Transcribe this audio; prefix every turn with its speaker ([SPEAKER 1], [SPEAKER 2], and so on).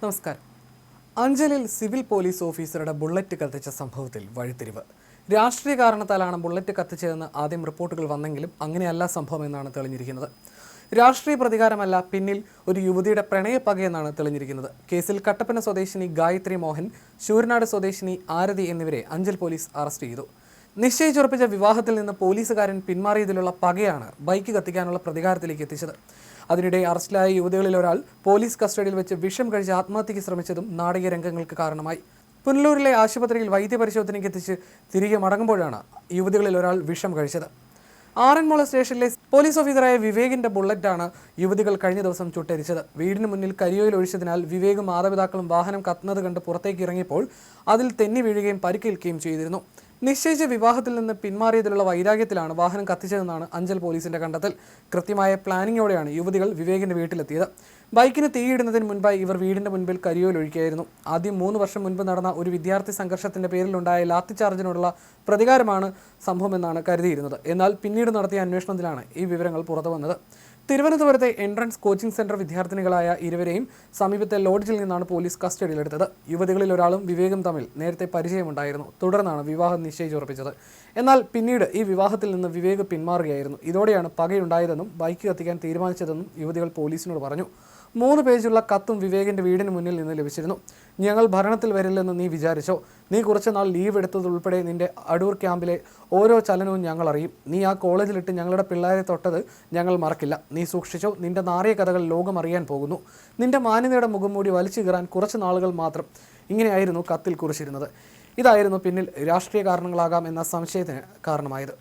[SPEAKER 1] നമസ്കാരം. അഞ്ചലിൽ civil police ഓഫീസറുടെ bullet കത്തിച്ച സംഭവത്തിൽ വഴിത്തിരിവ്. രാഷ്ട്രീയ കാരണത്താലാണ് ബുള്ളറ്റ് കത്തിച്ചതെന്ന് ആദ്യം റിപ്പോർട്ടുകൾ വന്നെങ്കിലും അങ്ങനെയല്ല സംഭവമെന്നാണ് തെളിഞ്ഞിരിക്കുന്നത്. രാഷ്ട്രീയ പ്രതികാരമല്ല, പിന്നിൽ ഒരു യുവതിയുടെ പ്രണയപ്പകയെന്നാണ് തെളിഞ്ഞിരിക്കുന്നത്. കേസിൽ കട്ടപ്പന സ്വദേശിനി ഗായത്രി മോഹൻ, ശൂരനാട് സ്വദേശിനി ആരതി എന്നിവരെ അഞ്ചൽ പോലീസ് അറസ്റ്റ് ചെയ്തു. നിശ്ചയിച്ചുറപ്പിച്ച വിവാഹത്തിൽ നിന്ന് പോലീസുകാരൻ പിന്മാറിയതിലുള്ള പകയാണ് ബൈക്ക് കത്തിക്കാനുള്ള പ്രതികാരത്തിലേക്ക് എത്തിച്ചത്. അതിനിടെ അറസ്റ്റിലായ യുവതികളിൽ ഒരാൾ പോലീസ് കസ്റ്റഡിയിൽ വെച്ച് വിഷം കഴിച്ച് ആത്മഹത്യയ്ക്ക് ശ്രമിച്ചതും നാടകീയ രംഗങ്ങൾക്ക് കാരണമായി. പുനലൂരിലെ ആശുപത്രിയിൽ വൈദ്യപരിശോധനയ്ക്ക് എത്തിച്ച് തിരികെ മടങ്ങുമ്പോഴാണ് യുവതികളിൽ ഒരാൾ വിഷം കഴിച്ചത്. ആറന്മുള സ്റ്റേഷനിലെ പോലീസ് ഓഫീസറായ വിവേകിന്റെ ബുള്ളറ്റാണ് യുവതികൾ കഴിഞ്ഞ ദിവസം ചുട്ടരിച്ചത്. വീടിന് മുന്നിൽ കരിയോയിൽ ഒഴിച്ചതിനാൽ വിവേകും മാതാപിതാക്കളും വാഹനം കത്തുന്നത് കണ്ട് പുറത്തേക്ക് ഇറങ്ങിയപ്പോൾ അതിൽ തെന്നി വീഴുകയും പരിക്കേൽക്കുകയും ചെയ്തിരുന്നു. നിശ്ചയിച്ച വിവാഹത്തിൽ നിന്ന് പിന്മാറിയതിലുള്ള വൈരാഗ്യത്തിലാണ് വാഹനം കത്തിച്ചതെന്നാണ് അഞ്ചൽ പോലീസിന്റെ കണ്ടെത്തൽ. കൃത്യമായ പ്ലാനിങ്ങോടെയാണ് യുവതികൾ വിവേകിന്റെ വീട്ടിലെത്തിയത്. ബൈക്കിന് തീയിടുന്നതിന് മുൻപായി ഇവർ വീടിന്റെ മുൻപിൽ കരിയോയിൽ ഒഴിക്കുകയായിരുന്നു. ആദ്യം 3 വർഷം മുൻപ് നടന്ന ഒരു വിദ്യാർത്ഥി സംഘർഷത്തിന്റെ പേരിലുണ്ടായ ലാത്തിചാർജിനോടുള്ള പ്രതികാരമാണ് സംഭവമെന്നാണ് കരുതിയിരുന്നത്. എന്നാൽ പിന്നീട് നടത്തിയ അന്വേഷണത്തിലാണ് ഈ വിവരങ്ങൾ പുറത്തുവന്നത്. തിരുവനന്തപുരത്തെ എൻട്രൻസ് കോച്ചിംഗ് സെന്റർ വിദ്യാർത്ഥിനികളായ ഇരുവരെയും സമീപത്തെ ലോഡ്ജിൽ നിന്നാണ് പോലീസ് കസ്റ്റഡിയിലെടുത്തത്. യുവതികളിൽ ഒരാളും വിവേകും തമ്മിൽ നേരത്തെ പരിചയമുണ്ടായിരുന്നു. തുടർന്നാണ് വിവാഹം നിശ്ചയിച്ചുറപ്പിച്ചത്. എന്നാൽ പിന്നീട് ഈ വിവാഹത്തിൽ നിന്ന് വിവേക് പിന്മാറുകയായിരുന്നു. ഇതോടെയാണ് പകയുണ്ടായതെന്നും ബൈക്ക് കത്തിക്കാൻ തീരുമാനിച്ചതെന്നും യുവതികൾ പോലീസിനോട് പറഞ്ഞു. 3 പേജുള്ള കത്തും വിവേകിന്റെ വീടിന് മുന്നിൽ നിന്ന് ലഭിച്ചിരുന്നു. ഞങ്ങൾ ഭരണത്തിൽ വരില്ലെന്ന് നീ വിചാരിച്ചോ? നീ കുറച്ച് നാൾ ലീവ് എടുത്തതുൾപ്പെടെ നിന്റെ അടൂർ ക്യാമ്പിലെ ഓരോ ചലനവും ഞങ്ങൾ അറിയും. നീ ആ കോളേജിലിട്ട് ഞങ്ങളുടെ പിള്ളേരെ തൊട്ടത് ഞങ്ങൾ മറക്കില്ല. നീ സൂക്ഷിച്ചോ, നിന്റെ നാറിയ കഥകൾ ലോകം അറിയാൻ പോകുന്നു. നിന്റെ മാന്യതയുടെ മുഖം മൂടി വലിച്ചു കീറാൻ കുറച്ച് നാളുകൾ മാത്രം. ഇങ്ങനെയായിരുന്നു കത്തിൽ കുറിച്ചിരുന്നത്. ഇതായിരുന്നു പിന്നിൽ രാഷ്ട്രീയ കാരണങ്ങളാകാം എന്ന സംശയത്തിന് കാരണമായത്.